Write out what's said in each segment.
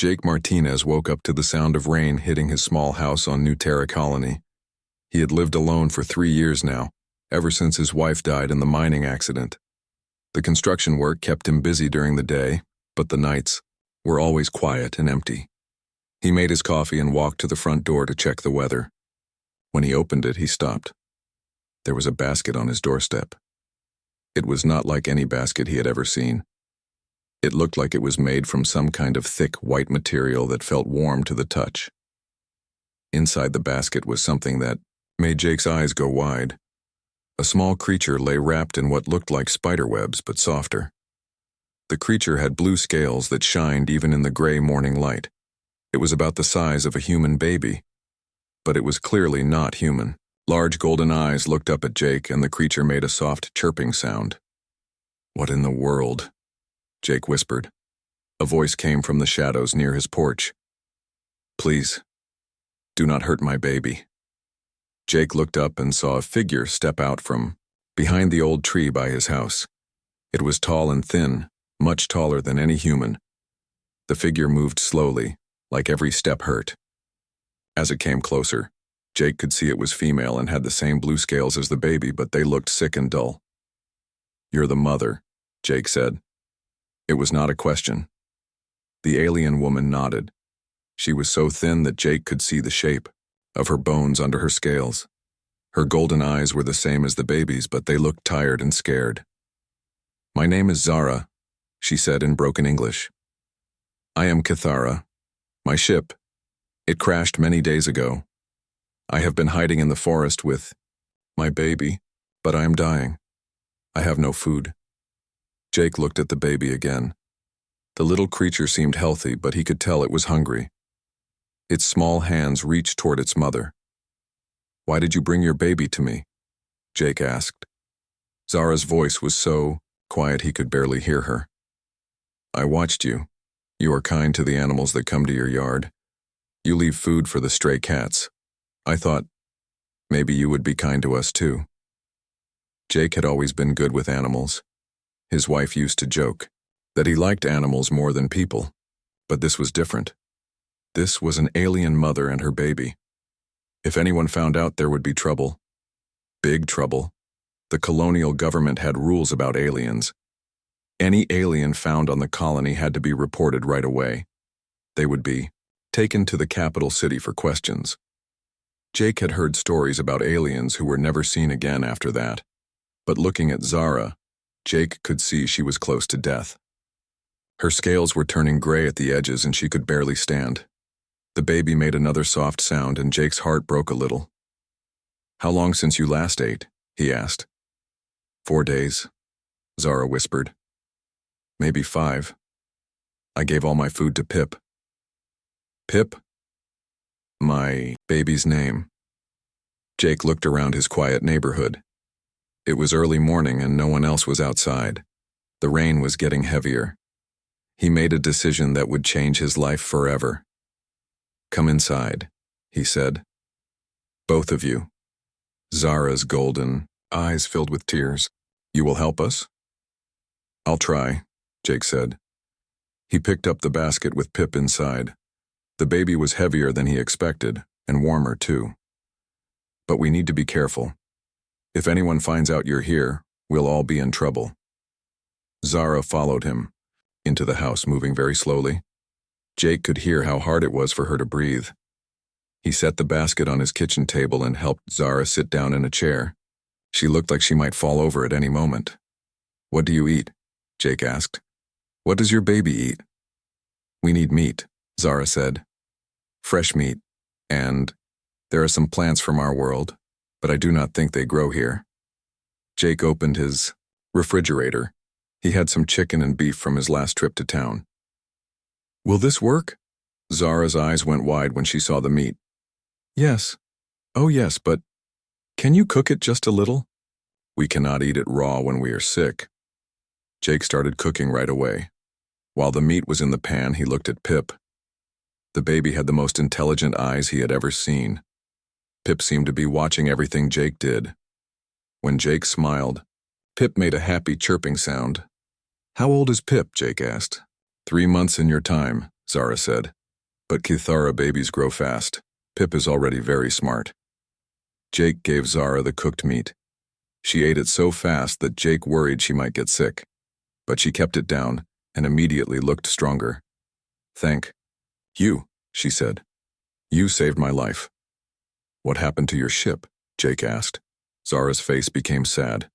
Jake Martinez woke up to the sound of rain hitting his small house on New Terra Colony. He had lived alone for 3 years now, ever since his wife died in the mining accident. The construction work kept him busy during the day, but the nights were always quiet and empty. He made his coffee and walked to the front door to check the weather. When he opened it, he stopped. There was a basket on his doorstep. It was not like any basket he had ever seen. It looked like it was made from some kind of thick white material that felt warm to the touch. Inside the basket was something that made Jake's eyes go wide. A small creature lay wrapped in what looked like spider webs, but softer. The creature had blue scales that shined even in the gray morning light. It was about the size of a human baby, but it was clearly not human. Large golden eyes looked up at Jake, and the creature made a soft chirping sound. "What in the world?" Jake whispered. A voice came from the shadows near his porch. "Please, do not hurt my baby." Jake looked up and saw a figure step out from behind the old tree by his house. It was tall and thin, much taller than any human. The figure moved slowly, like every step hurt. As it came closer, Jake could see it was female and had the same blue scales as the baby, but they looked sick and dull. "You're the mother," Jake said. It was not a question. The alien woman nodded. She was so thin that Jake could see the shape of her bones under her scales. Her golden eyes were the same as the baby's, but they looked tired and scared. "My name is Zara," she said in broken English. "I am Kithara. My ship, it crashed many days ago. I have been hiding in the forest with my baby, but I am dying. I have no food." Jake looked at the baby again. The little creature seemed healthy, but he could tell it was hungry. Its small hands reached toward its mother. "Why did you bring your baby to me?" Jake asked. Zara's voice was so quiet he could barely hear her. "I watched you. You are kind to the animals that come to your yard. You leave food for the stray cats. I thought maybe you would be kind to us too." Jake had always been good with animals. His wife used to joke that he liked animals more than people, but this was different. This was an alien mother and her baby. If anyone found out, there would be trouble. Big trouble. The colonial government had rules about aliens. Any alien found on the colony had to be reported right away. They would be taken to the capital city for questions. Jake had heard stories about aliens who were never seen again after that, but looking at Zara, Jake could see she was close to death. Her scales were turning gray at the edges and she could barely stand. The baby made another soft sound and Jake's heart broke a little. "How long since you last ate?" he asked. 4 days, Zara whispered. "Maybe 5. I gave all my food to Pip." "Pip?" "My baby's name." Jake looked around his quiet neighborhood. It was early morning and no one else was outside. The rain was getting heavier. He made a decision that would change his life forever. "Come inside," he said. "Both of you." Zara's golden eyes filled with tears. "You will help us?" "I'll try," Jake said. He picked up the basket with Pip inside. The baby was heavier than he expected, and warmer too. "But we need to be careful. If anyone finds out you're here, we'll all be in trouble." Zara followed him into the house, moving very slowly. Jake could hear how hard it was for her to breathe. He set the basket on his kitchen table and helped Zara sit down in a chair. She looked like she might fall over at any moment. "What do you eat?" Jake asked. "What does your baby eat?" "We need meat," Zara said. "Fresh meat, and there are some plants from our world, but I do not think they grow here." Jake opened his refrigerator. He had some chicken and beef from his last trip to town. "Will this work?" Zara's eyes went wide when she saw the meat. "Yes. Oh yes, but can you cook it just a little?" "We cannot eat it raw when we are sick." Jake started cooking right away. While the meat was in the pan, he looked at Pip. The baby had the most intelligent eyes he had ever seen. Pip seemed to be watching everything Jake did. When Jake smiled, Pip made a happy chirping sound. "How old is Pip?" Jake asked. 3 months in your time," Zara said. But Kithara babies grow fast. Pip is already very smart. Jake gave Zara the cooked meat. She ate it so fast that Jake worried she might get sick. But she kept it down and immediately looked stronger. Thank you, she said. You saved my life. What happened to your ship? Jake asked. Zara's face became sad.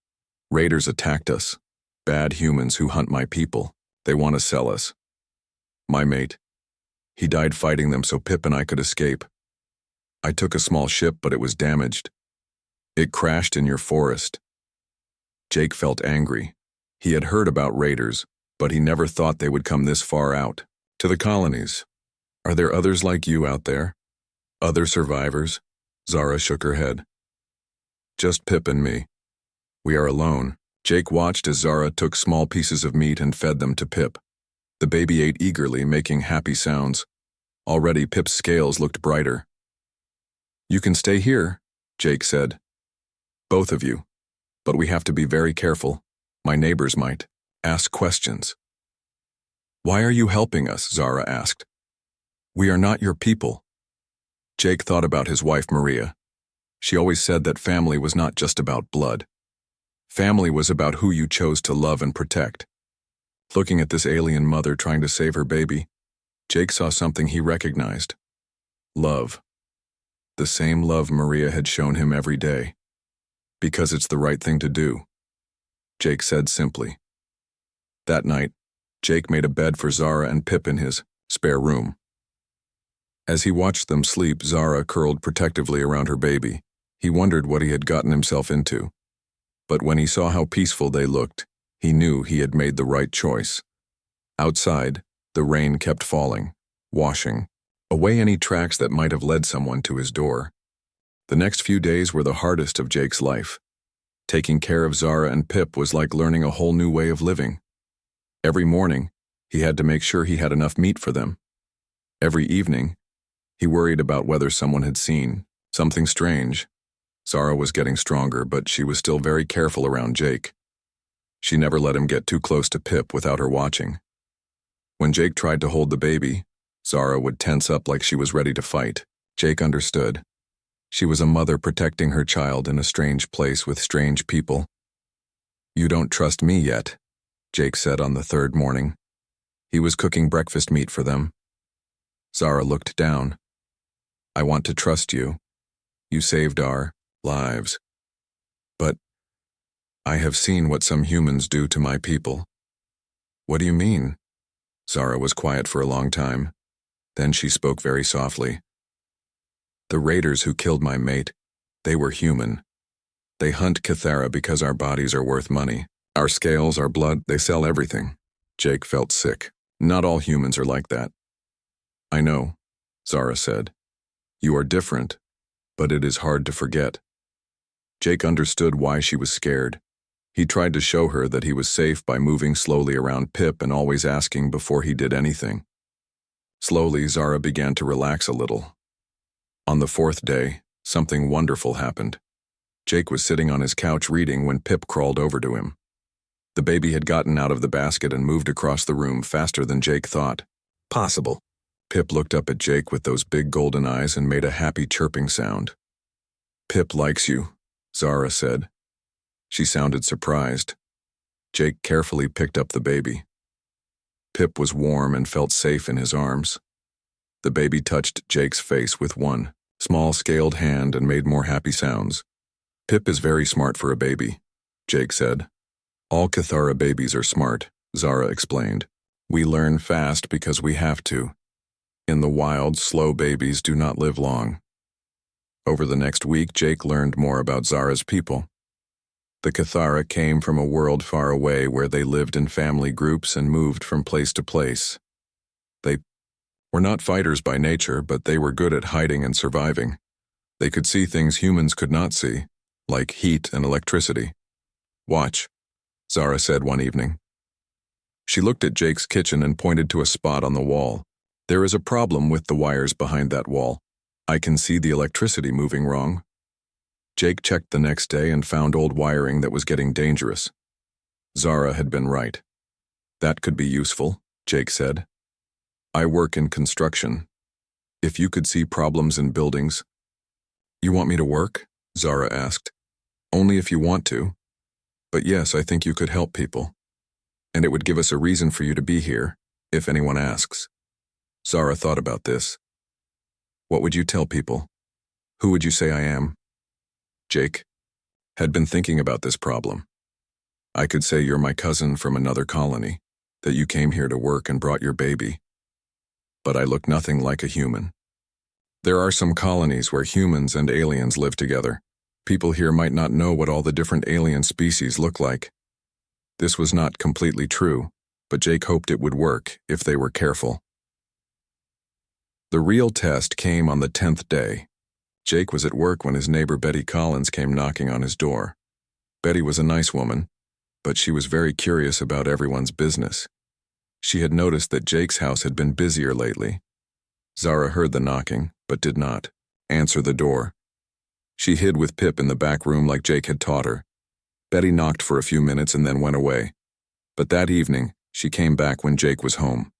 Raiders attacked us. Bad humans who hunt my people. They want to sell us. My mate. He died fighting them so Pip and I could escape. I took a small ship, but it was damaged. It crashed in your forest. Jake felt angry. He had heard about raiders, but he never thought they would come this far out. To the colonies. Are there others like you out there? Other survivors? Zara shook her head. Just Pip and me. We are alone. Jake watched as Zara took small pieces of meat and fed them to Pip. The baby ate eagerly, making happy sounds. Already Pip's scales looked brighter. You can stay here, Jake said. Both of you. But we have to be very careful. My neighbors might ask questions. Why are you helping us? Zara asked. We are not your people. Jake thought about his wife Maria. She always said that family was not just about blood. Family was about who you chose to love and protect. Looking at this alien mother trying to save her baby, Jake saw something he recognized. Love. The same love Maria had shown him every day. Because it's the right thing to do, Jake said simply. That night, Jake made a bed for Zara and Pip in his spare room. As he watched them sleep, Zara curled protectively around her baby. He wondered what he had gotten himself into. But when he saw how peaceful they looked, he knew he had made the right choice. Outside, the rain kept falling, washing away any tracks that might have led someone to his door. The next few days were the hardest of Jake's life. Taking care of Zara and Pip was like learning a whole new way of living. Every morning, he had to make sure he had enough meat for them. Every evening, he worried about whether someone had seen something strange. Zara was getting stronger, but she was still very careful around Jake. She never let him get too close to Pip without her watching. When Jake tried to hold the baby, Zara would tense up like she was ready to fight. Jake understood. She was a mother protecting her child in a strange place with strange people. You don't trust me yet, Jake said on the third morning. He was cooking breakfast meat for them. Zara looked down. I want to trust you. You saved our lives. But I have seen what some humans do to my people. What do you mean? Zara was quiet for a long time. Then she spoke very softly. The raiders who killed my mate, they were human. They hunt Kithara because our bodies are worth money. Our scales, our blood, they sell everything. Jake felt sick. Not all humans are like that. I know, Zara said. You are different, but it is hard to forget. Jake understood why she was scared. He tried to show her that he was safe by moving slowly around Pip and always asking before he did anything. Slowly, Zara began to relax a little. On the fourth day, something wonderful happened. Jake was sitting on his couch reading when Pip crawled over to him. The baby had gotten out of the basket and moved across the room faster than Jake thought possible. Pip looked up at Jake with those big golden eyes and made a happy chirping sound. Pip likes you, Zara said. She sounded surprised. Jake carefully picked up the baby. Pip was warm and felt safe in his arms. The baby touched Jake's face with one small scaled hand and made more happy sounds. Pip is very smart for a baby, Jake said. All Kithara babies are smart, Zara explained. We learn fast because we have to. In the wild, slow babies do not live long. Over the next week, Jake learned more about Zara's people. The Kithara came from a world far away where they lived in family groups and moved from place to place. They were not fighters by nature, but they were good at hiding and surviving. They could see things humans could not see, like heat and electricity. Watch, Zara said one evening. She looked at Jake's kitchen and pointed to a spot on the wall. There is a problem with the wires behind that wall. I can see the electricity moving wrong. Jake checked the next day and found old wiring that was getting dangerous. Zara had been right. That could be useful, Jake said. I work in construction. If you could see problems in buildings. You want me to work? Zara asked. Only if you want to. But yes, I think you could help people. And it would give us a reason for you to be here, if anyone asks. Zara thought about this. What would you tell people? Who would you say I am? Jake had been thinking about this problem. I could say you're my cousin from another colony, that you came here to work and brought your baby. But I look nothing like a human. There are some colonies where humans and aliens live together. People here might not know what all the different alien species look like. This was not completely true, but Jake hoped it would work if they were careful. The real test came on the 10th day. Jake was at work when his neighbor Betty Collins came knocking on his door. Betty was a nice woman, but she was very curious about everyone's business. She had noticed that Jake's house had been busier lately. Zara heard the knocking, but did not answer the door. She hid with Pip in the back room like Jake had taught her. Betty knocked for a few minutes and then went away. But that evening, she came back when Jake was home.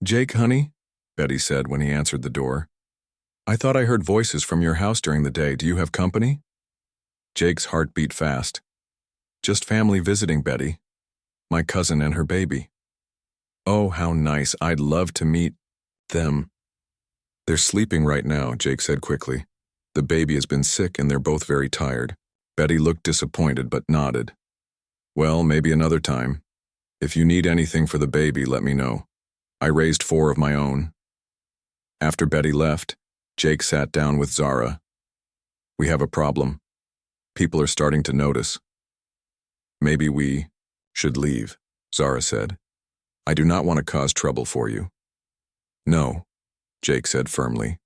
"Jake, honey," Betty said when he answered the door. "I thought I heard voices from your house during the day. Do you have company?" Jake's heart beat fast. "Just family visiting, Betty. My cousin and her baby." "Oh, how nice. I'd love to meet them." "They're sleeping right now," Jake said quickly. "The baby has been sick and they're both very tired." Betty looked disappointed but nodded. "Well, maybe another time. If you need anything for the baby, let me know. I raised 4 of my own." After Betty left, Jake sat down with Zara. "We have a problem. People are starting to notice." "Maybe we should leave," Zara said. "I do not want to cause trouble for you." "No," Jake said firmly.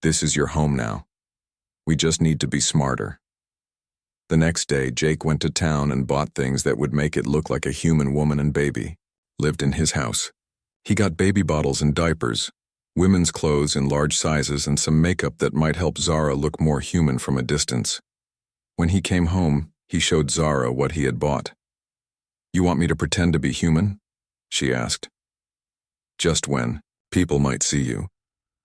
"This is your home now. We just need to be smarter." The next day, Jake went to town and bought things that would make it look like a human woman and baby lived in his house. He got baby bottles and diapers, women's clothes in large sizes, and some makeup that might help Zara look more human from a distance. When he came home, he showed Zara what he had bought. "You want me to pretend to be human?" she asked. "Just when people might see you.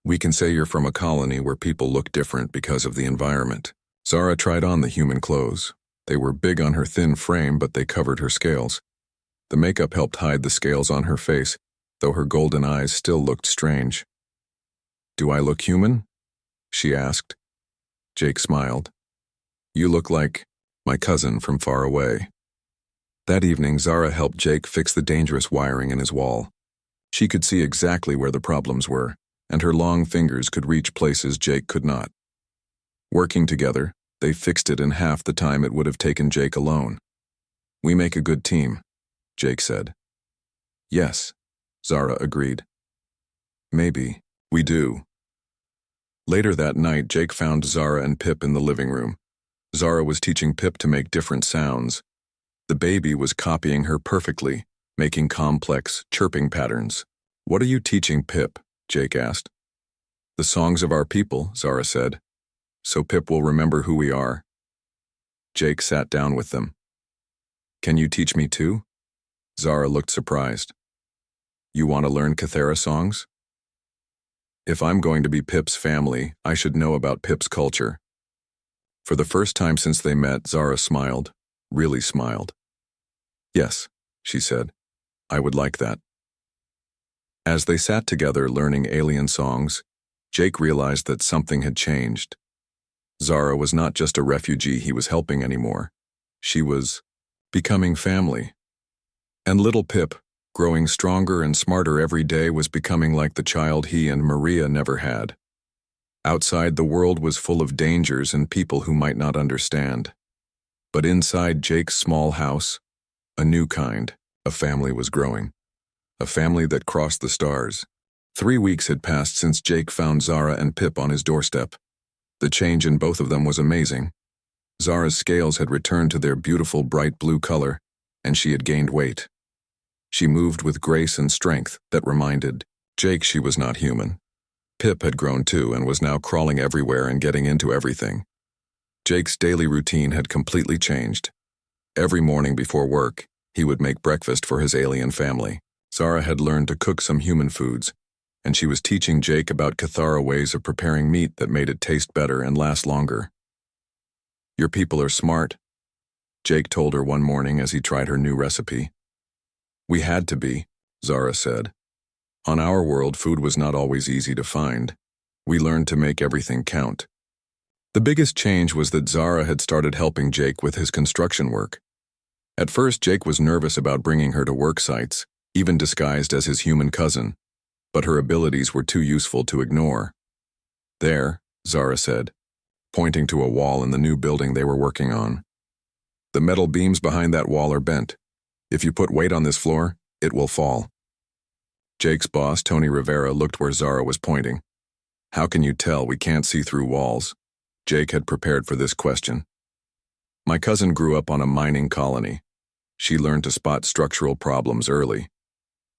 We can say you're from a colony where people look different because of the environment." Zara tried on the human clothes. They were big on her thin frame, but they covered her scales. The makeup helped hide the scales on her face, though her golden eyes still looked strange. "Do I look human?" she asked. Jake smiled. "You look like my cousin from far away." That evening, Zara helped Jake fix the dangerous wiring in his wall. She could see exactly where the problems were, and her long fingers could reach places Jake could not. Working together, they fixed it in half the time it would have taken Jake alone. "We make a good team," Jake said. "Yes," Zara agreed. "Maybe we do." Later that night, Jake found Zara and Pip in the living room. Zara was teaching Pip to make different sounds. The baby was copying her perfectly, making complex, chirping patterns. "What are you teaching Pip?" Jake asked. "The songs of our people," Zara said. "So Pip will remember who we are." Jake sat down with them. "Can you teach me too?" Zara looked surprised. "You want to learn Cathera songs?" "If I'm going to be Pip's family, I should know about Pip's culture." For the first time since they met, Zara smiled, really smiled. "Yes," she said, "I would like that." As they sat together learning alien songs, Jake realized that something had changed. Zara was not just a refugee he was helping anymore. She was becoming family. And little Pip, growing stronger and smarter every day, was becoming like the child he and Maria never had. Outside, the world was full of dangers and people who might not understand. But inside Jake's small house, a new kind, a family was growing. A family that crossed the stars. 3 weeks had passed since Jake found Zara and Pip on his doorstep. The change in both of them was amazing. Zara's scales had returned to their beautiful bright blue color, and she had gained weight. She moved with grace and strength that reminded Jake she was not human. Pip had grown too and was now crawling everywhere and getting into everything. Jake's daily routine had completely changed. Every morning before work, he would make breakfast for his alien family. Zara had learned to cook some human foods, and she was teaching Jake about Cathara ways of preparing meat that made it taste better and last longer. "Your people are smart," Jake told her one morning as he tried her new recipe. "We had to be," Zara said. "On our world, food was not always easy to find. We learned to make everything count." The biggest change was that Zara had started helping Jake with his construction work. At first, Jake was nervous about bringing her to work sites, even disguised as his human cousin, but her abilities were too useful to ignore. "There," Zara said, pointing to a wall in the new building they were working on. "The metal beams behind that wall are bent. If you put weight on this floor, it will fall." Jake's boss, Tony Rivera, looked where Zara was pointing. "How can you tell we can't see through walls?" Jake had prepared for this question. "My cousin grew up on a mining colony. She learned to spot structural problems early.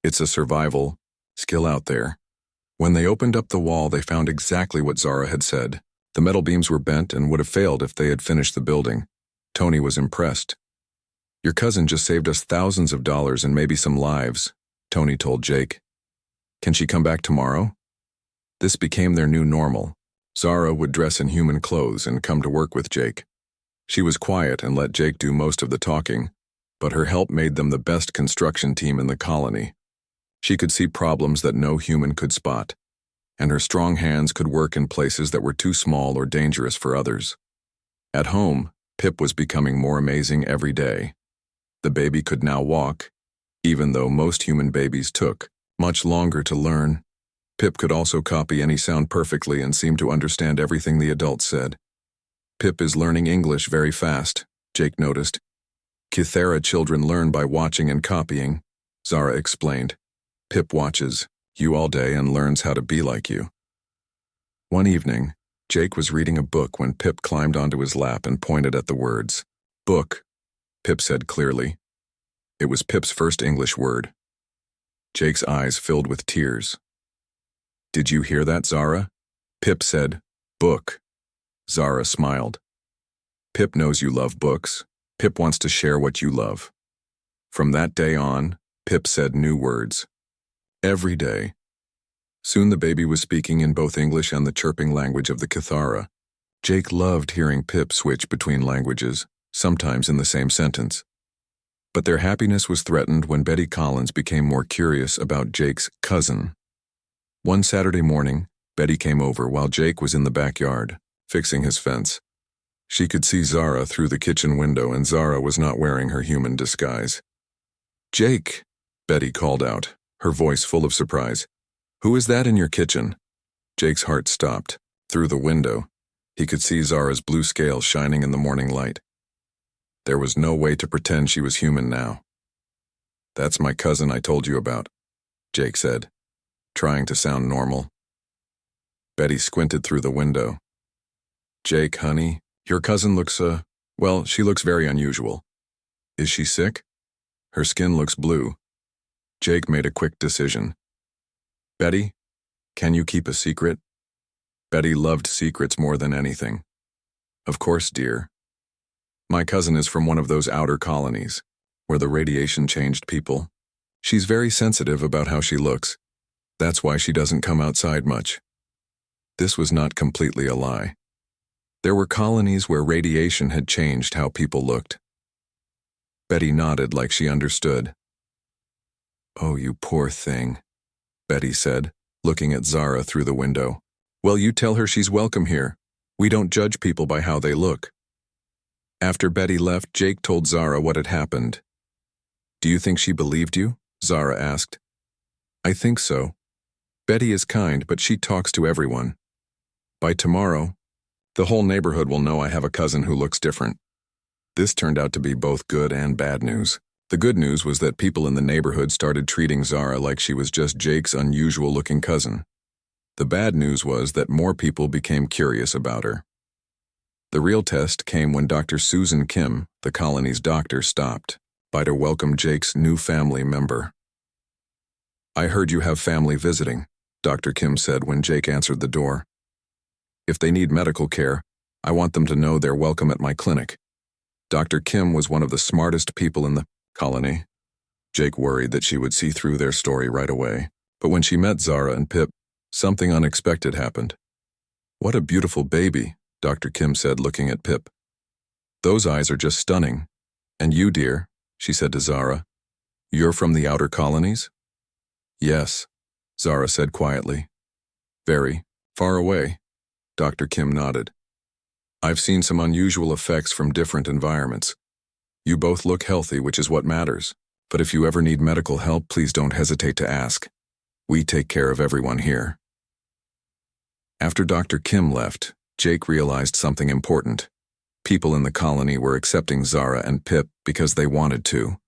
It's a survival skill out there." When they opened up the wall, they found exactly what Zara had said. The metal beams were bent and would have failed if they had finished the building. Tony was impressed. "Your cousin just saved us thousands of dollars and maybe some lives," Tony told Jake. "Can she come back tomorrow?" This became their new normal. Zara would dress in human clothes and come to work with Jake. She was quiet and let Jake do most of the talking, but her help made them the best construction team in the colony. She could see problems that no human could spot, and her strong hands could work in places that were too small or dangerous for others. At home, Pip was becoming more amazing every day. The baby could now walk, even though most human babies took much longer to learn. Pip could also copy any sound perfectly and seemed to understand everything the adults said. "Pip is learning English very fast," Jake noticed. "Cathara children learn by watching and copying," Zara explained. "Pip watches you all day and learns how to be like you." One evening, Jake was reading a book when Pip climbed onto his lap and pointed at the words. "Book," Pip said clearly. It was Pip's first English word. Jake's eyes filled with tears. "Did you hear that, Zara?" Pip said, "Book." Zara smiled. "Pip knows you love books. Pip wants to share what you love." From that day on, Pip said new words. Every day. Soon the baby was speaking in both English and the chirping language of the Cathara. Jake loved hearing Pip switch between languages, sometimes in the same sentence. But their happiness was threatened when Betty Collins became more curious about Jake's cousin. One Saturday morning, Betty came over while Jake was in the backyard, fixing his fence. She could see Zara through the kitchen window, and Zara was not wearing her human disguise. "Jake," Betty called out, her voice full of surprise. "Who is that in your kitchen?" Jake's heart stopped. Through the window, he could see Zara's blue scales shining in the morning light. There was no way to pretend she was human now. "That's my cousin I told you about," Jake said, trying to sound normal. Betty squinted through the window. "Jake, honey, your cousin looks, well, she looks very unusual. Is she sick? Her skin looks blue." Jake made a quick decision. "Betty, can you keep a secret?" Betty loved secrets more than anything. "Of course, dear. My cousin is from one of those outer colonies, where the radiation changed people. She's very sensitive about how she looks. That's why she doesn't come outside much." This was not completely a lie. There were colonies where radiation had changed how people looked. Betty nodded like she understood. "Oh, you poor thing," Betty said, looking at Zara through the window. "Well, you tell her she's welcome here. We don't judge people by how they look." After Betty left, Jake told Zara what had happened. "Do you think she believed you?" Zara asked. "I think so. Betty is kind, but she talks to everyone. By tomorrow, the whole neighborhood will know I have a cousin who looks different." This turned out to be both good and bad news. The good news was that people in the neighborhood started treating Zara like she was just Jake's unusual-looking cousin. The bad news was that more people became curious about her. The real test came when Dr. Susan Kim, the colony's doctor, stopped by to welcome Jake's new family member. "I heard you have family visiting," Dr. Kim said when Jake answered the door. "If they need medical care, I want them to know they're welcome at my clinic." Dr. Kim was one of the smartest people in the colony. Jake worried that she would see through their story right away, but when she met Zara and Pip, something unexpected happened. "What a beautiful baby," Dr. Kim said, looking at Pip. "Those eyes are just stunning. And you, dear," she said to Zara, "you're from the outer colonies?" "Yes," Zara said quietly. "Very far away," Dr. Kim nodded. "I've seen some unusual effects from different environments. You both look healthy, which is what matters. But if you ever need medical help, please don't hesitate to ask. We take care of everyone here." After Dr. Kim left, Jake realized something important. People in the colony were accepting Zara and Pip because they wanted to.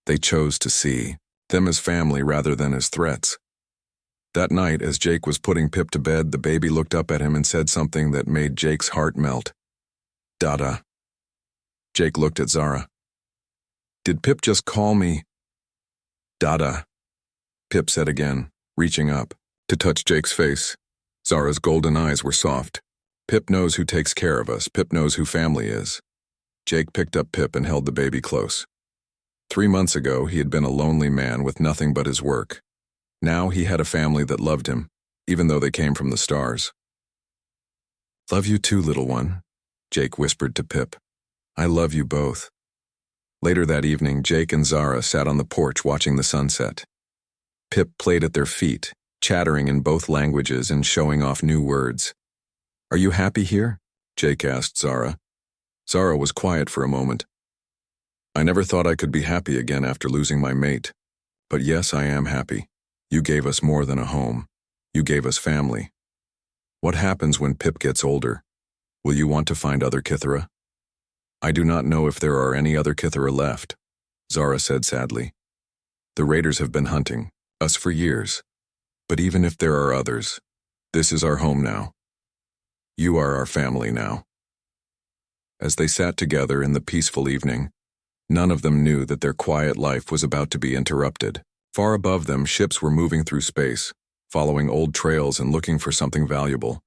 They chose to see them as family rather than as threats. That night, as Jake was putting Pip to bed, the baby looked up at him and said something that made Jake's heart melt. "Dada." Jake looked at Zara. "Did Pip just call me Dada?" Pip said again, reaching up to touch Jake's face. Zara's golden eyes were soft. "Pip knows who takes care of us. Pip knows who family is." Jake picked up Pip and held the baby close. 3 months ago, he had been a lonely man with nothing but his work. Now he had a family that loved him, even though they came from the stars. "Love you too, little one," Jake whispered to Pip. "I love you both." Later that evening, Jake and Zara sat on the porch watching the sunset. Pip played at their feet, chattering in both languages and showing off new words. "Are you happy here?" Jake asked Zara. Zara was quiet for a moment. "I never thought I could be happy again after losing my mate. But yes, I am happy. You gave us more than a home. You gave us family. What happens when Pip gets older? Will you want to find other Kithara?" "I do not know if there are any other Kithara left," Zara said sadly. "The raiders have been hunting us for years. But even if there are others, this is our home now. You are our family now." As they sat together in the peaceful evening, none of them knew that their quiet life was about to be interrupted. Far above them, ships were moving through space, following old trails and looking for something valuable,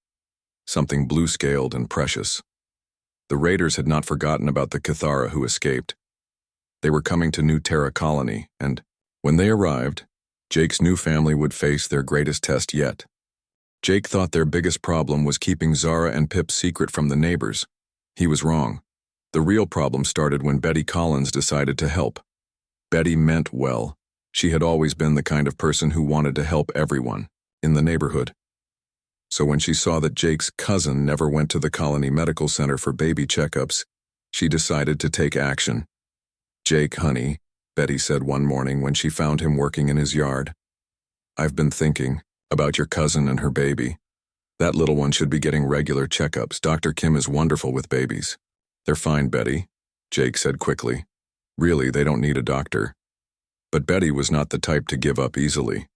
something blue-scaled and precious. The raiders had not forgotten about the Kithara who escaped. They were coming to New Terra Colony, and when they arrived, Jake's new family would face their greatest test yet. Jake thought their biggest problem was keeping Zara and Pip secret from the neighbors. He was wrong. The real problem started when Betty Collins decided to help. Betty meant well. She had always been the kind of person who wanted to help everyone in the neighborhood. So when she saw that Jake's cousin never went to the colony medical center for baby checkups, she decided to take action. "Jake, honey," Betty said one morning when she found him working in his yard, "I've been thinking about your cousin and her baby. That little one should be getting regular checkups. Dr. Kim is wonderful with babies." "They're fine, Betty," Jake said quickly. "Really, they don't need a doctor." But Betty was not the type to give up easily.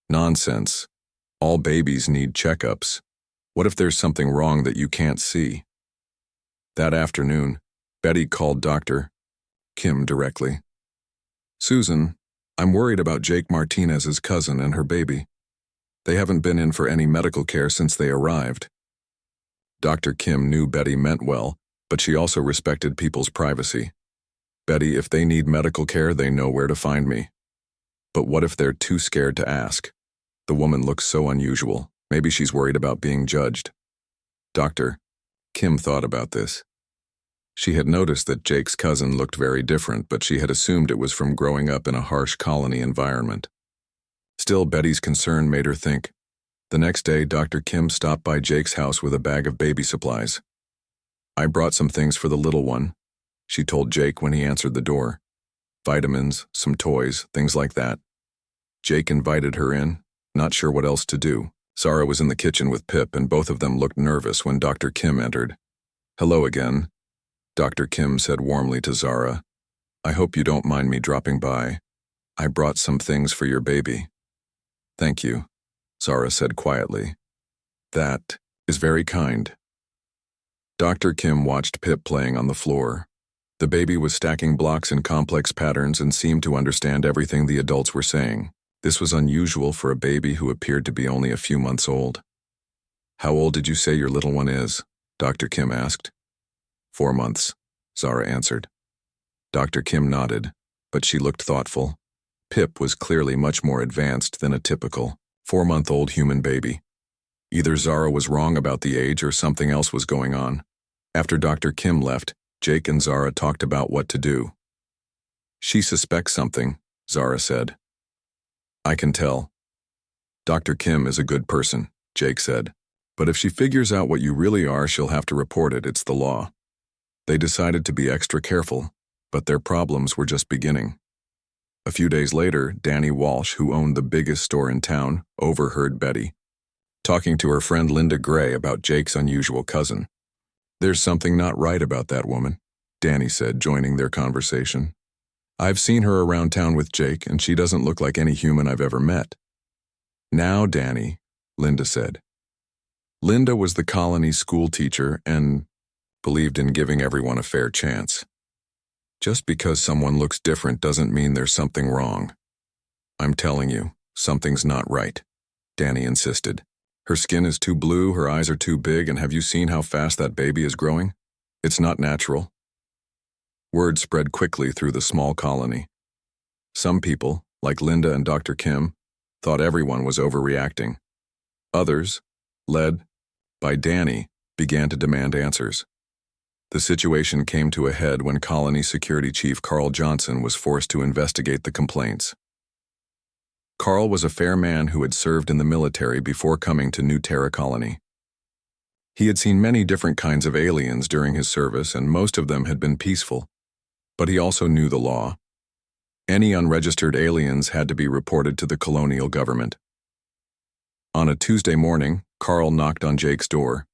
"Nonsense. All babies need checkups. What if there's something wrong that you can't see?" That afternoon, Betty called Dr. Kim directly. "Susan, I'm worried about Jake Martinez's cousin and her baby. They haven't been in for any medical care since they arrived." Dr. Kim knew Betty meant well, but she also respected people's privacy. "Betty, if they need medical care, they know where to find me. But what if they're too scared to ask? The woman looks so unusual. Maybe she's worried about being judged." Dr. Kim thought about this. She had noticed that Jake's cousin looked very different, but she had assumed it was from growing up in a harsh colony environment. Still, Betty's concern made her think. The next day, Dr. Kim stopped by Jake's house with a bag of baby supplies. "I brought some things for the little one," she told Jake when he answered the door. "Vitamins, some toys, things like that." Jake invited her in, not sure what else to do. Zara was in the kitchen with Pip, and both of them looked nervous when Dr. Kim entered. "Hello again," Dr. Kim said warmly to Zara. "I hope you don't mind me dropping by. I brought some things for your baby." "Thank you," Zara said quietly. "That is very kind." Dr. Kim watched Pip playing on the floor. The baby was stacking blocks in complex patterns and seemed to understand everything the adults were saying. This was unusual for a baby who appeared to be only a few months old. "How old did you say your little one is?" Dr. Kim asked. 4 months, Zara answered. Dr. Kim nodded, but she looked thoughtful. Pip was clearly much more advanced than a typical 4-month-old human baby. Either Zara was wrong about the age or something else was going on. After Dr. Kim left, Jake and Zara talked about what to do. "She suspects something," Zara said. "I can tell." "Dr. Kim is a good person," Jake said. "But if she figures out what you really are, she'll have to report it. It's the law." They decided to be extra careful, but their problems were just beginning. A few days later, Danny Walsh, who owned the biggest store in town, overheard Betty talking to her friend Linda Gray about Jake's unusual cousin. "There's something not right about that woman," Danny said, joining their conversation. "I've seen her around town with Jake, and she doesn't look like any human I've ever met." "Now, Danny," Linda said. Linda was the colony's school teacher and believed in giving everyone a fair chance. "Just because someone looks different doesn't mean there's something wrong. I'm telling you, something's not right," Danny insisted. "Her skin is too blue, her eyes are too big, and have you seen how fast that baby is growing? It's not natural." Word spread quickly through the small colony. Some people, like Linda and Dr. Kim, thought everyone was overreacting. Others, led by Danny, began to demand answers. The situation came to a head when Colony Security Chief Carl Johnson was forced to investigate the complaints. Carl was a fair man who had served in the military before coming to New Terra Colony. He had seen many different kinds of aliens during his service, and most of them had been peaceful. But he also knew the law. Any unregistered aliens had to be reported to the colonial government. On a Tuesday morning, Carl knocked on Jake's door.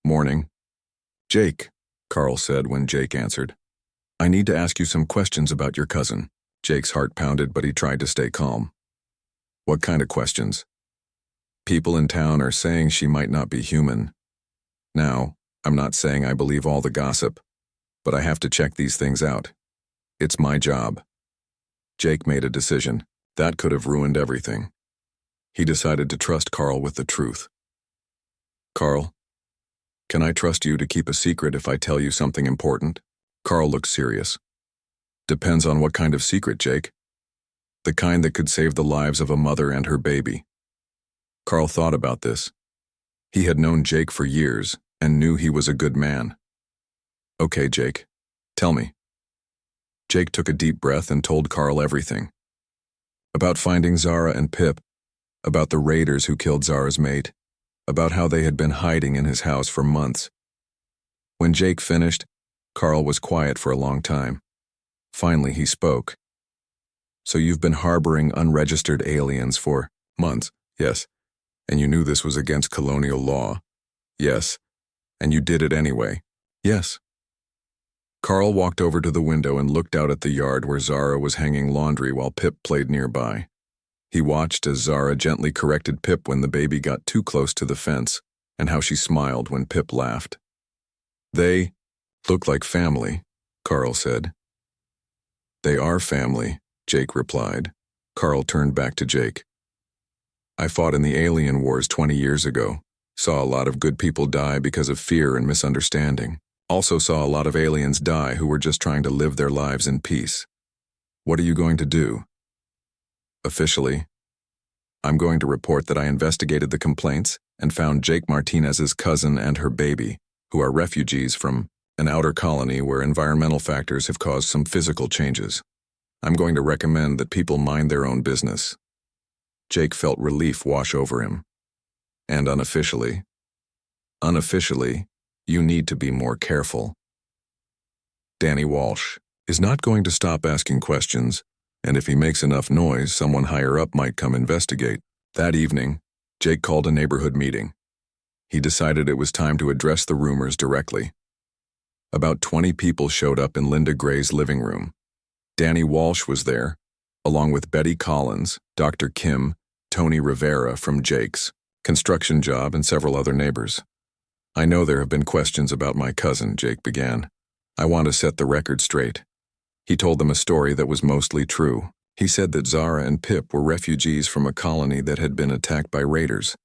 "Morning." "Jake," Carl said when Jake answered. "I need to ask you some questions about your cousin." Jake's heart pounded, but he tried to stay calm. "What kind of questions?" "People in town are saying she might not be human. Now, I'm not saying I believe all the gossip, but I have to check these things out. It's my job." Jake made a decision. That could have ruined everything. He decided to trust Carl with the truth. "Carl, can I trust you to keep a secret if I tell you something important?" Carl looked serious. "Depends on what kind of secret, Jake." "The kind that could save the lives of a mother and her baby." Carl thought about this. He had known Jake for years and knew he was a good man. "Okay, Jake, tell me." Jake took a deep breath and told Carl everything. About finding Zara and Pip, about the raiders who killed Zara's mate, about how they had been hiding in his house for months. When Jake finished, Carl was quiet for a long time. Finally, he spoke. "So you've been harboring unregistered aliens for months?" "Yes." "And you knew this was against colonial law?" "Yes." "And you did it anyway?" "Yes." Carl walked over to the window and looked out at the yard where Zara was hanging laundry while Pip played nearby. He watched as Zara gently corrected Pip when the baby got too close to the fence, and how she smiled when Pip laughed. "They look like family," Carl said. "They are family," Jake replied. Carl turned back to Jake. "I fought in the alien wars 20 years ago. Saw a lot of good people die because of fear and misunderstanding. Also saw a lot of aliens die who were just trying to live their lives in peace. What are you going to do?" "Officially, I'm going to report that I investigated the complaints and found Jake Martinez's cousin and her baby, who are refugees from an outer colony where environmental factors have caused some physical changes. I'm going to recommend that people mind their own business." Jake felt relief wash over him. "And unofficially, you need to be more careful." Danny Walsh is not going to stop asking questions, and if he makes enough noise, someone higher up might come investigate. That evening, Jake called a neighborhood meeting. He decided it was time to address the rumors directly. About 20 people showed up in Linda Gray's living room. Danny Walsh was there, along with Betty Collins, Dr. Kim, Tony Rivera from Jake's construction job, and several other neighbors. "I know there have been questions about my cousin," Jake began. "I want to set the record straight." He told them a story that was mostly true. He said that Zara and Pip were refugees from a colony that had been attacked by raiders.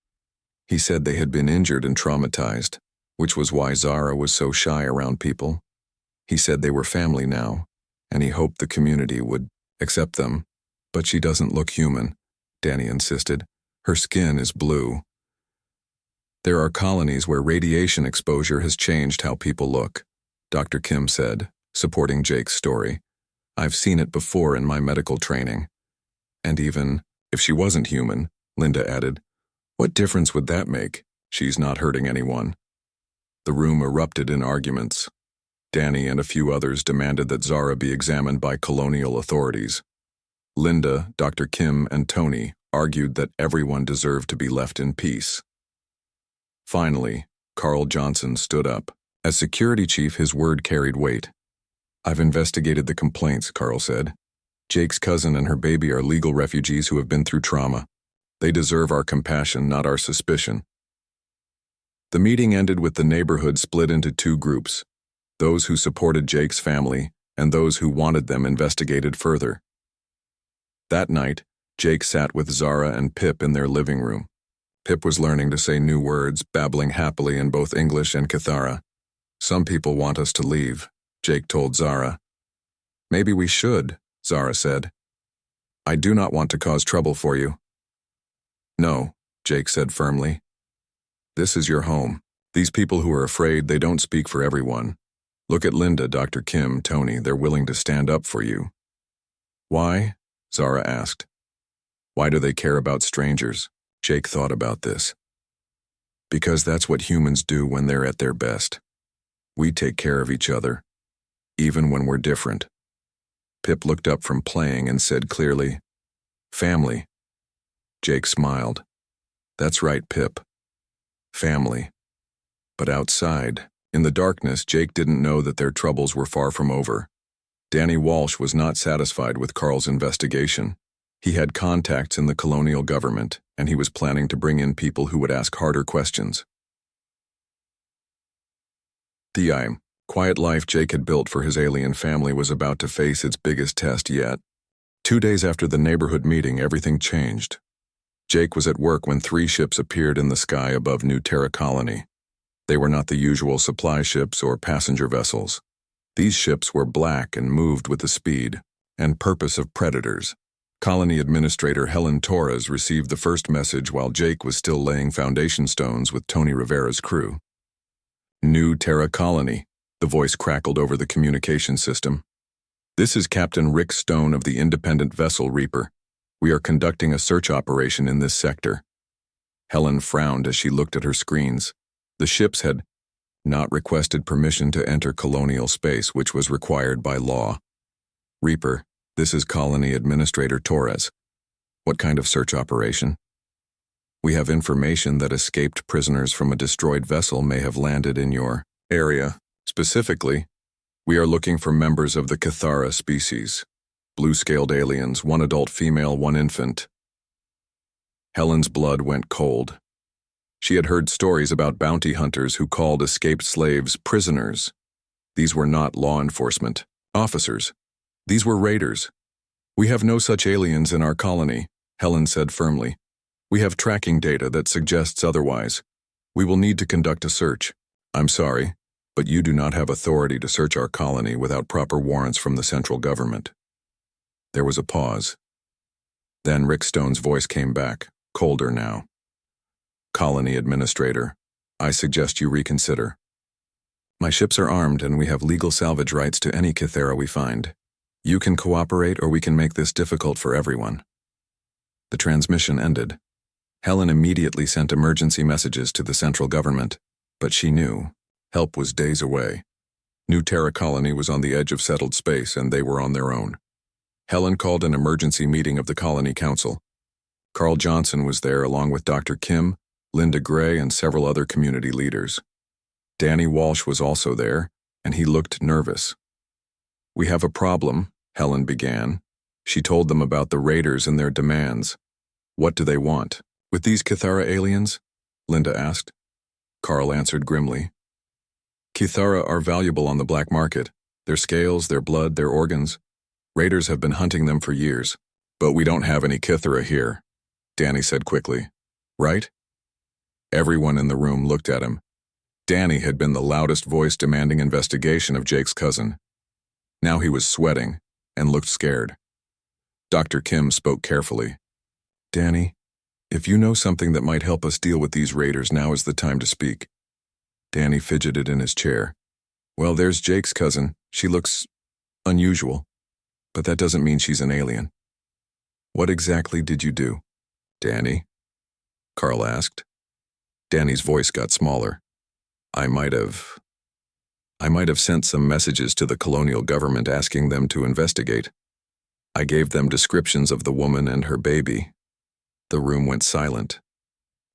He said they had been injured and traumatized, which was why Zara was so shy around people. He said they were family now, and he hoped the community would accept them. But she doesn't look human, Danny insisted. Her skin is blue. There are colonies where radiation exposure has changed how people look, Dr. Kim said, supporting Jake's story. I've seen it before in my medical training. And even if she wasn't human, Linda added, what difference would that make? She's not hurting anyone. The room erupted in arguments. Danny and a few others demanded that Zara be examined by colonial authorities. Linda, Dr. Kim, and Tony argued that everyone deserved to be left in peace. Finally, Carl Johnson stood up. As security chief, his word carried weight. I've investigated the complaints, Carl said. Jake's cousin and her baby are legal refugees who have been through trauma. They deserve our compassion, not our suspicion. The meeting ended with the neighborhood split into two groups, those who supported Jake's family and those who wanted them investigated further. That night, Jake sat with Zara and Pip in their living room. Pip was learning to say new words, babbling happily in both English and Cathara. Some people want us to leave, Jake told Zara. Maybe we should, Zara said. I do not want to cause trouble for you. No, Jake said firmly. This is your home. These people who are afraid, they don't speak for everyone. Look at Linda, Dr. Kim, Tony, they're willing to stand up for you. Why? Zara asked. Why do they care about strangers? Jake thought about this. Because that's what humans do when they're at their best. We take care of each other, even when we're different. Pip looked up from playing and said clearly, family. Jake smiled. That's right, Pip. Family. But outside, in the darkness, Jake didn't know that their troubles were far from over. Danny Walsh was not satisfied with Carl's investigation. He had contacts in the colonial government, and he was planning to bring in people who would ask harder questions. The quiet life Jake had built for his alien family was about to face its biggest test yet. 2 days after the neighborhood meeting, everything changed. Jake was at work when 3 ships appeared in the sky above New Terra Colony. They were not the usual supply ships or passenger vessels. These ships were black and moved with the speed and purpose of predators. Colony Administrator Helen Torres received the first message while Jake was still laying foundation stones with Tony Rivera's crew. New Terra Colony, the voice crackled over the communication system. This is Captain Rick Stone of the independent vessel Reaper. We are conducting a search operation in this sector. Helen frowned as she looked at her screens. The ships had not requested permission to enter colonial space, which was required by law. Reaper, this is Colony Administrator Torres. What kind of search operation? We have information that escaped prisoners from a destroyed vessel may have landed in your area. Specifically, we are looking for members of the Cathara species. Blue-scaled aliens, 1 adult female, 1 infant. Helen's blood went cold. She had heard stories about bounty hunters who called escaped slaves prisoners. These were not law enforcement officers. These were raiders. We have no such aliens in our colony, Helen said firmly. We have tracking data that suggests otherwise. We will need to conduct a search. I'm sorry, but you do not have authority to search our colony without proper warrants from the central government. There was a pause. Then Rick Stone's voice came back, colder now. Colony Administrator, I suggest you reconsider. My ships are armed and we have legal salvage rights to any Cathara we find. You can cooperate or we can make this difficult for everyone. The transmission ended. Helen immediately sent emergency messages to the central government, but she knew help was days away. New Terra Colony was on the edge of settled space and they were on their own. Helen called an emergency meeting of the Colony Council. Carl Johnson was there along with Dr. Kim, Linda Gray, and several other community leaders. Danny Walsh was also there, and he looked nervous. We have a problem, Helen began. She told them about the raiders and their demands. What do they want? With these Cathara aliens? Linda asked. Carl answered grimly. Cathara are valuable on the black market. Their scales, their blood, their organs. Raiders have been hunting them for years. But we don't have any Cathara here, Danny said quickly. Right? Everyone in the room looked at him. Danny had been the loudest voice demanding investigation of Jake's cousin. Now he was sweating and looked scared. Dr. Kim spoke carefully. Danny, if you know something that might help us deal with these raiders, now is the time to speak. Danny fidgeted in his chair. Well, there's Jake's cousin. She looks unusual, but that doesn't mean she's an alien. What exactly did you do, Danny? Carl asked. Danny's voice got smaller. I might have sent some messages to the colonial government asking them to investigate. I gave them descriptions of the woman and her baby. The room went silent.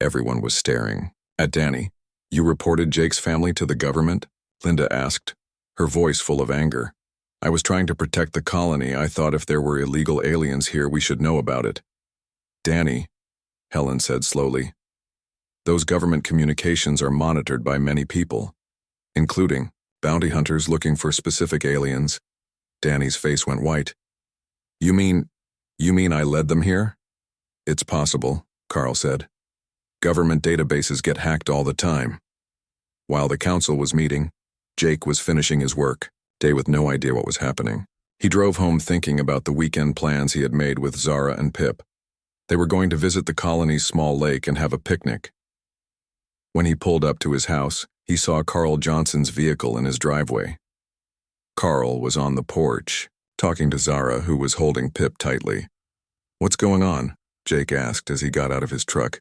Everyone was staring at Danny. You reported Jake's family to the government? Linda asked, her voice full of anger. I was trying to protect the colony. I thought if there were illegal aliens here, we should know about it. Danny, Helen said slowly, those government communications are monitored by many people, including bounty hunters looking for specific aliens. Danny's face went white. You mean I led them here? It's possible, Carl said. Government databases get hacked all the time. While the council was meeting, Jake was finishing his work, day with no idea what was happening. He drove home thinking about the weekend plans he had made with Zara and Pip. They were going to visit the colony's small lake and have a picnic. When he pulled up to his house, he saw Carl Johnson's vehicle in his driveway. Carl was on the porch, talking to Zara, who was holding Pip tightly. What's going on? Jake asked as he got out of his truck.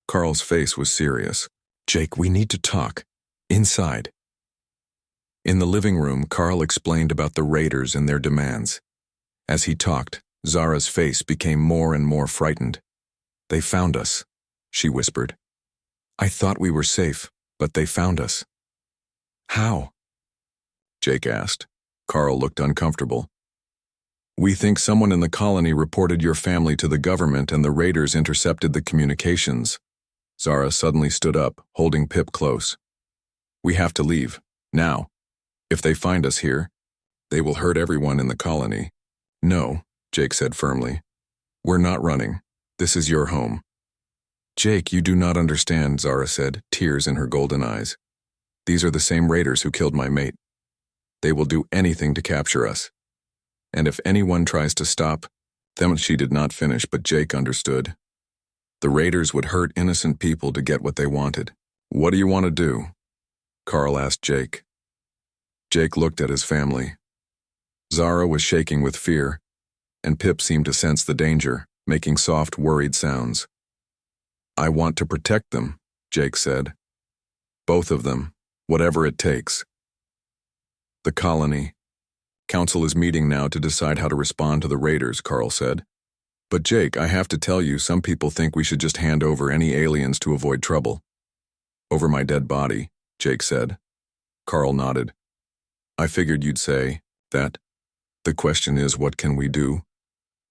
Carl's face was serious. Jake, we need to talk. Inside. In the living room, Carl explained about the raiders and their demands. As he talked, Zara's face became more and more frightened. They found us, she whispered. I thought we were safe, but they found us. How? Jake asked. Carl looked uncomfortable. We think someone in the colony reported your family to the government and the raiders intercepted the communications. Zara suddenly stood up, holding Pip close. We have to leave, now. If they find us here, they will hurt everyone in the colony. No, Jake said firmly. We're not running. This is your home. Jake, you do not understand, Zara said, tears in her golden eyes. These are the same raiders who killed my mate. They will do anything to capture us. And if anyone tries to stop them, she did not finish, but Jake understood. The raiders would hurt innocent people to get what they wanted. What do you want to do? Carl asked Jake. Jake looked at his family. Zara was shaking with fear, and Pip seemed to sense the danger, making soft, worried sounds. I want to protect them, Jake said. Both of them, whatever it takes. The colony. Council is meeting now to decide how to respond to the raiders, Carl said. But Jake, I have to tell you, some people think we should just hand over any aliens to avoid trouble. Over my dead body, Jake said. Carl nodded. I figured you'd say that. The question is, what can we do?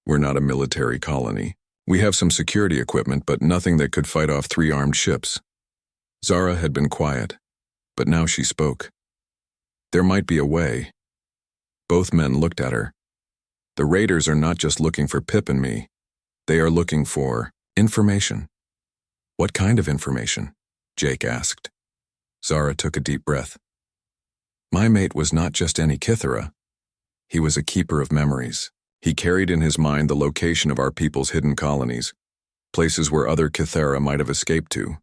We're not a military colony. We have some security equipment, but nothing that could fight off 3 armed ships. Zara had been quiet, but now she spoke. There might be a way. Both men looked at her. The raiders are not just looking for Pip and me. They are looking for information. What kind of information? Jake asked. Zara took a deep breath. My mate was not just any Kithera. He was a keeper of memories. He carried in his mind the location of our people's hidden colonies, places where other Kithera might have escaped to.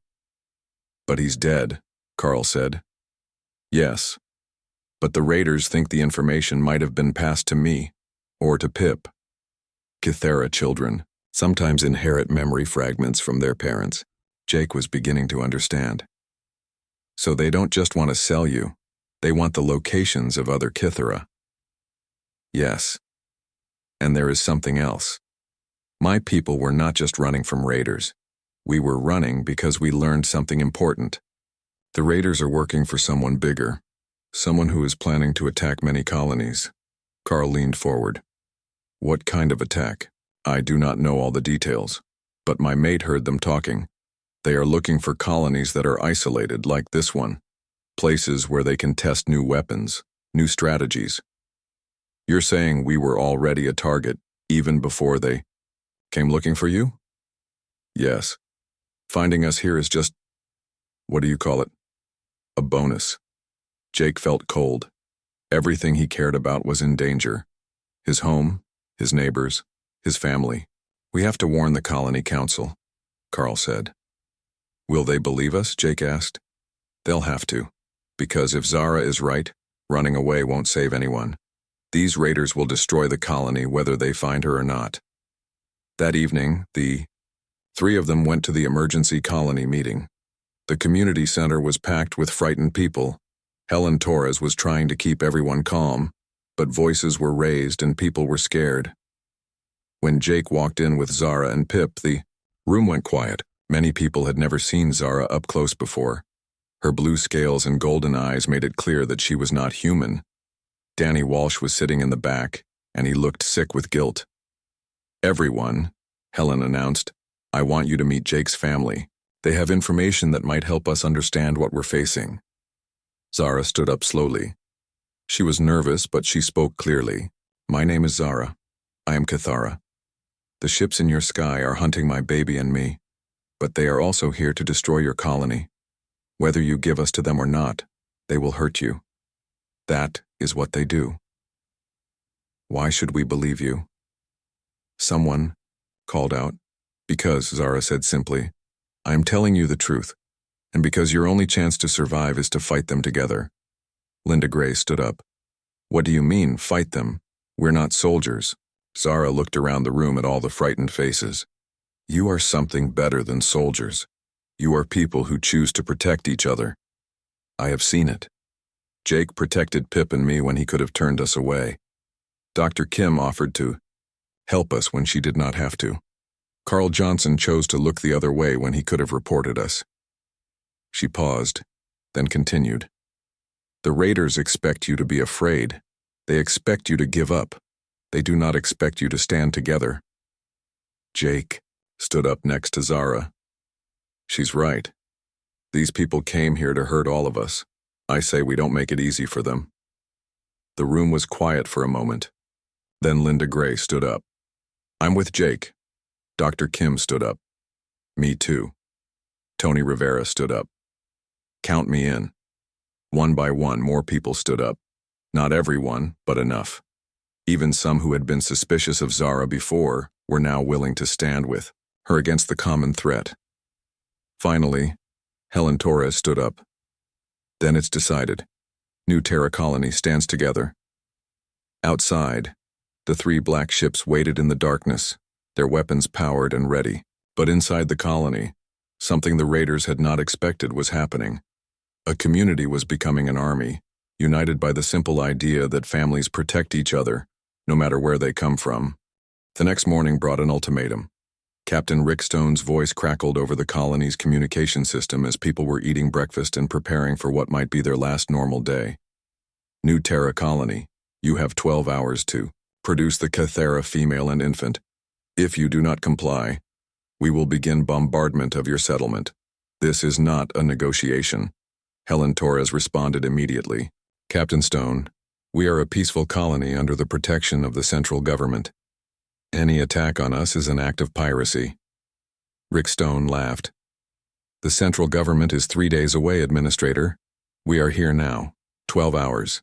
But he's dead, Carl said. Yes, but the raiders think the information might have been passed to me, or to Pip. Kithera children sometimes inherit memory fragments from their parents. Jake was beginning to understand. So they don't just want to sell you, they want the locations of other Kithera. Yes. And there is something else. My people were not just running from raiders. We were running because we learned something important. The raiders are working for someone bigger, someone who is planning to attack many colonies. Carl leaned forward. What kind of attack? I do not know all the details, but my mate heard them talking. They are looking for colonies that are isolated like this one, places where they can test new weapons, new strategies. You're saying we were already a target, even before they came looking for you? Yes. Finding us here is just, what do you call it? A bonus. Jake felt cold. Everything he cared about was in danger. His home, his neighbors, His family. We have to warn the colony council, Carl said. Will they believe us? Jake asked. They'll have to. Because if Zara is right, running away won't save anyone. These raiders will destroy the colony whether they find her or not. That evening, the three of them went to the emergency colony meeting. The community center was packed with frightened people. Helen Torres was trying to keep everyone calm, but voices were raised and people were scared. When Jake walked in with Zara and Pip, the room went quiet. Many people had never seen Zara up close before. Her blue scales and golden eyes made it clear that she was not human. Danny Walsh was sitting in the back, and he looked sick with guilt. Everyone, Helen announced, I want you to meet Jake's family. They have information that might help us understand what we're facing. Zara stood up slowly. She was nervous, but she spoke clearly. My name is Zara. I am Cathara. The ships in your sky are hunting my baby and me, but they are also here to destroy your colony. Whether you give us to them or not, they will hurt you. That is what they do. Why should we believe you? Someone called out. Because, Zara said simply, I am telling you the truth, and because your only chance to survive is to fight them together. Linda Gray stood up. What do you mean, fight them? We're not soldiers. Zara looked around the room at all the frightened faces. You are something better than soldiers. You are people who choose to protect each other. I have seen it. Jake protected Pip and me when he could have turned us away. Dr. Kim offered to help us when she did not have to. Carl Johnson chose to look the other way when he could have reported us. She paused, then continued. The raiders expect you to be afraid. They expect you to give up. They do not expect you to stand together. Jake stood up next to Zara. She's right. These people came here to hurt all of us. I say we don't make it easy for them. The room was quiet for a moment. Then Linda Gray stood up. I'm with Jake. Dr. Kim stood up. Me too. Tony Rivera stood up. Count me in. One by one, more people stood up. Not everyone, but enough. Even some who had been suspicious of Zara before were now willing to stand with her against the common threat. Finally, Helen Torres stood up. Then it's decided. New Terra Colony stands together. Outside, the three black ships waited in the darkness, their weapons powered and ready. But inside the colony, something the raiders had not expected was happening. A community was becoming an army, united by the simple idea that families protect each other, no matter where they come from. The next morning brought an ultimatum. Captain Rick Stone's voice crackled over the colony's communication system as people were eating breakfast and preparing for what might be their last normal day. New Terra Colony, you have 12 hours to produce the Cathara female and infant. If you do not comply, we will begin bombardment of your settlement. This is not a negotiation. Helen Torres responded immediately. Captain Stone, we are a peaceful colony under the protection of the central government. Any attack on us is an act of piracy. Rick Stone laughed. The central government is 3 days away, Administrator. We are here now, 12 hours.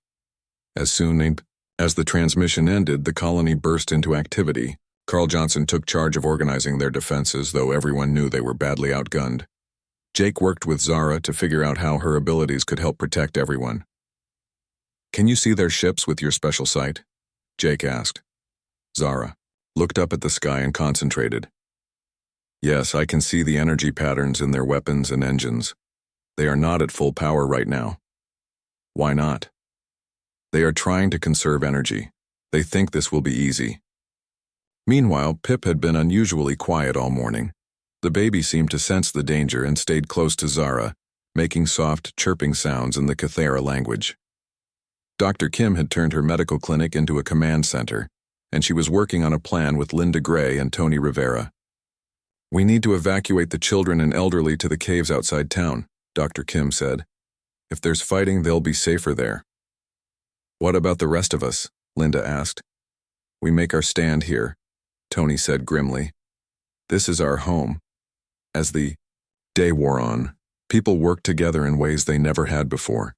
As soon as the transmission ended, the colony burst into activity. Carl Johnson took charge of organizing their defenses, though everyone knew they were badly outgunned. Jake worked with Zara to figure out how her abilities could help protect everyone. Can you see their ships with your special sight? Jake asked. Zara looked up at the sky and concentrated. Yes, I can see the energy patterns in their weapons and engines. They are not at full power right now. Why not? They are trying to conserve energy. They think this will be easy. Meanwhile, Pip had been unusually quiet all morning. The baby seemed to sense the danger and stayed close to Zara, making soft, chirping sounds in the Cathara language. Dr. Kim had turned her medical clinic into a command center, and she was working on a plan with Linda Gray and Tony Rivera. We need to evacuate the children and elderly to the caves outside town, Dr. Kim said. If there's fighting, they'll be safer there. What about the rest of us? Linda asked. We make our stand here, Tony said grimly. This is our home. As the day wore on, people worked together in ways they never had before.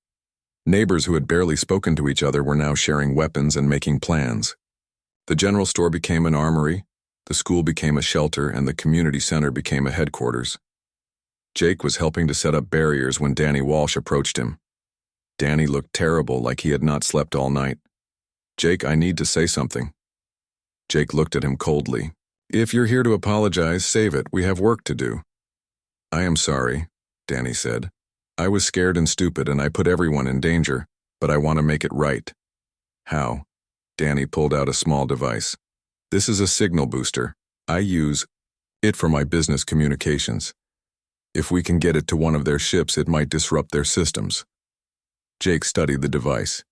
Neighbors who had barely spoken to each other were now sharing weapons and making plans. The general store became an armory, The school became a shelter and the community center became a headquarters. Jake was helping to set up barriers when Danny Walsh approached him. Danny looked terrible, like he had not slept all night. "Jake, I need to say something." Jake looked at him coldly. "If you're here to apologize, save it. We have work to do." "I am sorry," Danny said. "I was scared and stupid and I put everyone in danger, but I want to make it right." "How?" Danny pulled out a small device. "This is a signal booster. I use it for my business communications. If we can get it to one of their ships, it might disrupt their systems." Jake studied the device.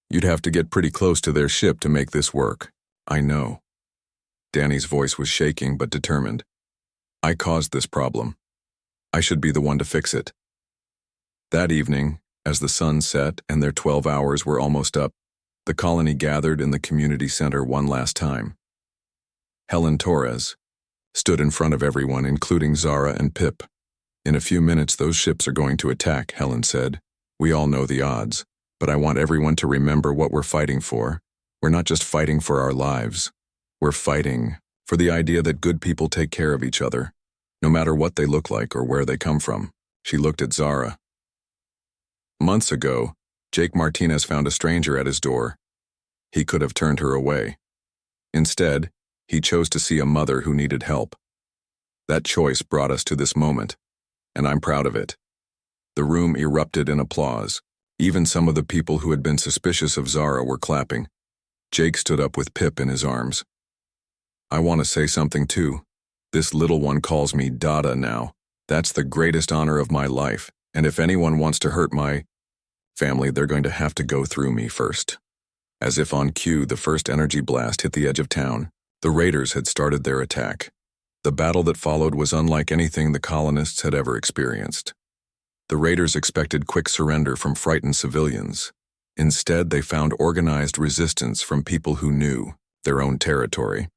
"You'd have to get pretty close to their ship to make this work." "I know." Danny's voice was shaking but determined. "I caused this problem. I should be the one to fix it." That evening, as the sun set and their 12 hours were almost up, the colony gathered in the community center one last time. Helen Torres stood in front of everyone, including Zara and Pip. "In a few minutes, those ships are going to attack," Helen said. "We all know the odds, but I want everyone to remember what we're fighting for. We're not just fighting for our lives. We're fighting for the idea that good people take care of each other, no matter what they look like or where they come from." She looked at Zara. Months ago, Jake Martinez found a stranger at his door. He could have turned her away. Instead, he chose to see a mother who needed help. That choice brought us to this moment, and I'm proud of it. The room erupted in applause. Even some of the people who had been suspicious of Zara were clapping. Jake stood up with Pip in his arms. "I want to say something too. This little one calls me Dada now. That's the greatest honor of my life, and if anyone wants to hurt my family, they're going to have to go through me first." As if on cue, the first energy blast hit the edge of town. The raiders had started their attack. The battle that followed was unlike anything the colonists had ever experienced. The raiders expected quick surrender from frightened civilians. Instead, they found organized resistance from people who knew their own territory.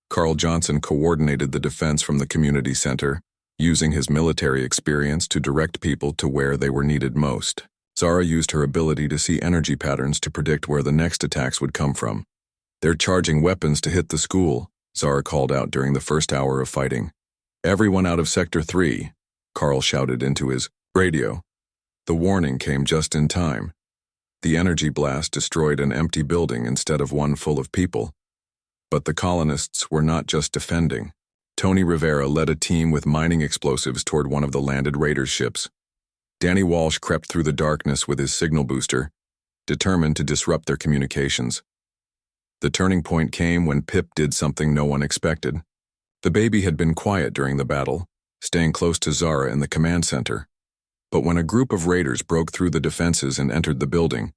Carl Johnson coordinated the defense from the community center, using his military experience to direct people to where they were needed most. Zara used her ability to see energy patterns to predict where the next attacks would come from. "They're charging weapons to hit the school," Zara called out during the first hour of fighting. "Everyone out of Sector 3, Carl shouted into his radio. The warning came just in time. The energy blast destroyed an empty building instead of one full of people. But the colonists were not just defending. Tony Rivera led a team with mining explosives toward one of the landed raiders' ships. Danny Walsh crept through the darkness with his signal booster, determined to disrupt their communications. The turning point came when Pip did something no one expected. The baby had been quiet during the battle, staying close to Zara in the command center. But when a group of raiders broke through the defenses and entered the building,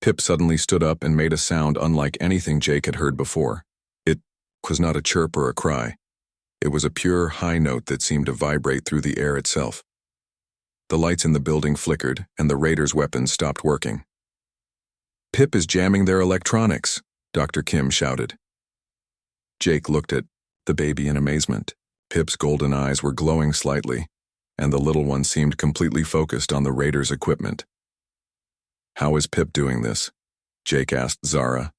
Pip suddenly stood up and made a sound unlike anything Jake had heard before. It was not a chirp or a cry. It was a pure, high note that seemed to vibrate through the air itself. The lights in the building flickered, and the raiders' weapons stopped working. "Pip is jamming their electronics," Dr. Kim shouted. Jake looked at the baby in amazement. Pip's golden eyes were glowing slightly, and the little one seemed completely focused on the raiders' equipment. "How is Pip doing this?" Jake asked Zara.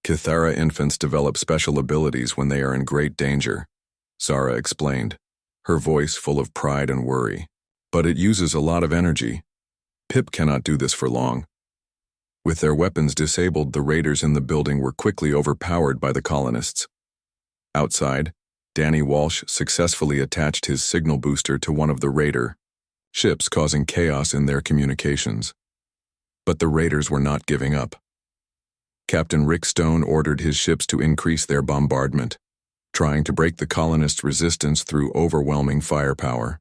"Kithara infants develop special abilities when they are in great danger," Zara explained, her voice full of pride and worry. "But it uses a lot of energy. Pip cannot do this for long." With their weapons disabled, the raiders in the building were quickly overpowered by the colonists. Outside, Danny Walsh successfully attached his signal booster to one of the raider ships, causing chaos in their communications. But the raiders were not giving up. Captain Rick Stone ordered his ships to increase their bombardment, trying to break the colonists' resistance through overwhelming firepower.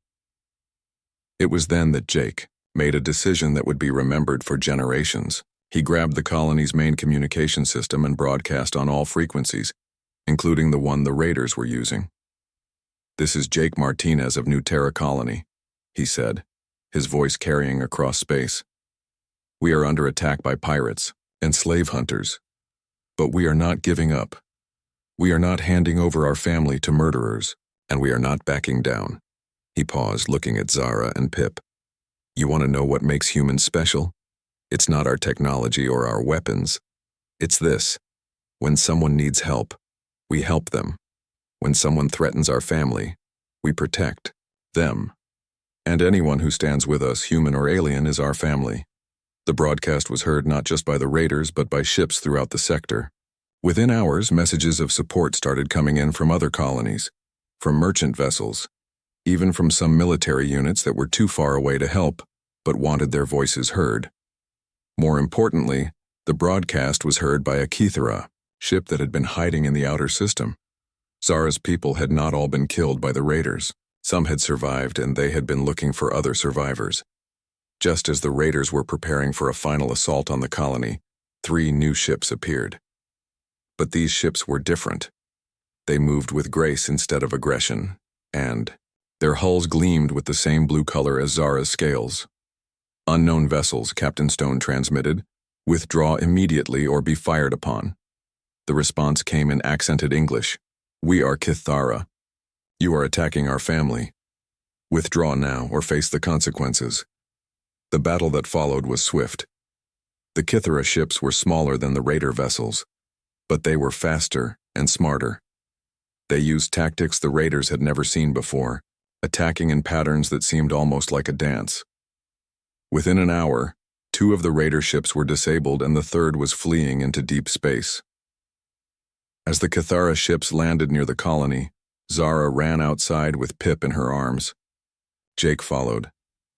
It was then that Jake made a decision that would be remembered for generations. He grabbed the colony's main communication system and broadcast on all frequencies, including the one the raiders were using. "This is Jake Martinez of New Terra Colony," he said, his voice carrying across space. "We are under attack by pirates and slave hunters, but we are not giving up. We are not handing over our family to murderers, and we are not backing down." He paused, looking at Zara and Pip. "You want to know what makes humans special? It's not our technology or our weapons. It's this. When someone needs help, we help them. When someone threatens our family, we protect them. And anyone who stands with us, human or alien, is our family. The broadcast was heard not just by the raiders, but by ships throughout the sector. Within hours, messages of support started coming in from other colonies, from merchant vessels, even from some military units that were too far away to help, but wanted their voices heard. More importantly, the broadcast was heard by a Kythera, ship that had been hiding in the outer system. Zara's people had not all been killed by the raiders. Some had survived, and they had been looking for other survivors. Just as the raiders were preparing for a final assault on the colony, 3 new ships appeared. But these ships were different. They moved with grace instead of aggression, and their hulls gleamed with the same blue color as Zara's scales. "Unknown vessels," Captain Stone transmitted. "Withdraw immediately or be fired upon." The response came in accented English. "We are Kythera. You are attacking our family. Withdraw now or face the consequences." The battle that followed was swift. The Kythera ships were smaller than the raider vessels, but they were faster and smarter. They used tactics the raiders had never seen before, attacking in patterns that seemed almost like a dance. Within an hour, 2 of the raider ships were disabled and the third was fleeing into deep space. As the Kythera ships landed near the colony, Zara ran outside with Pip in her arms. Jake followed,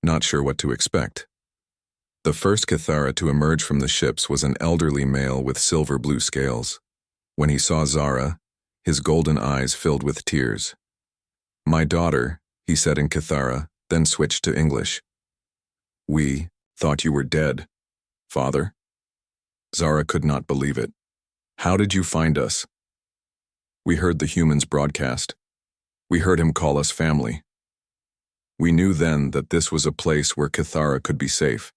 not sure what to expect. The first Kythera to emerge from the ships was an elderly male with silver-blue scales. When he saw Zara, his golden eyes filled with tears. "My daughter," he said in Kythera, then switched to English. "We thought you were dead, Father." Zara could not believe it. "How did you find us?" "We heard the human's broadcast. We heard him call us family. We knew then that this was a place where Kythera could be safe."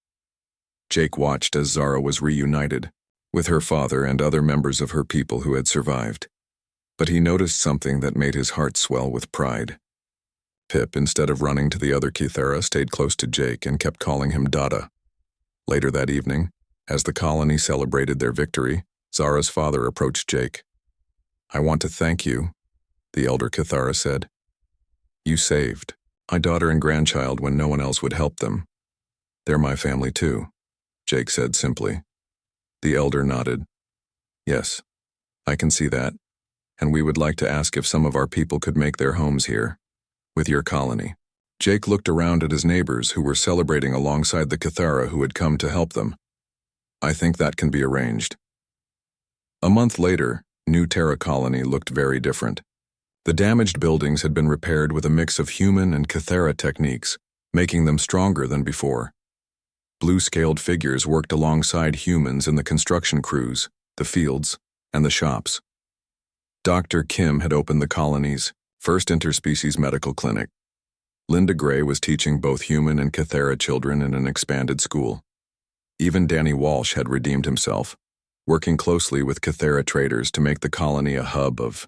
Jake watched as Zara was reunited with her father and other members of her people who had survived. But he noticed something that made his heart swell with pride. Pip, instead of running to the other Kythera, stayed close to Jake and kept calling him Dada. Later that evening, as the colony celebrated their victory, Zara's father approached Jake. "I want to thank you," the elder Kythera said. "You saved my daughter and grandchild when no one else would help them. They're my family too," Jake said simply. The elder nodded. "Yes, I can see that, and we would like to ask if some of our people could make their homes here, with your colony." Jake looked around at his neighbors who were celebrating alongside the Kythera who had come to help them. "I think that can be arranged." A month later, New Terra Colony looked very different. The damaged buildings had been repaired with a mix of human and Kythera techniques, making them stronger than before. Blue-scaled figures worked alongside humans in the construction crews, the fields, and the shops. Dr. Kim had opened the colony's first interspecies medical clinic. Linda Gray was teaching both human and Kythera children in an expanded school. Even Danny Walsh had redeemed himself, working closely with Kythera traders to make the colony a hub of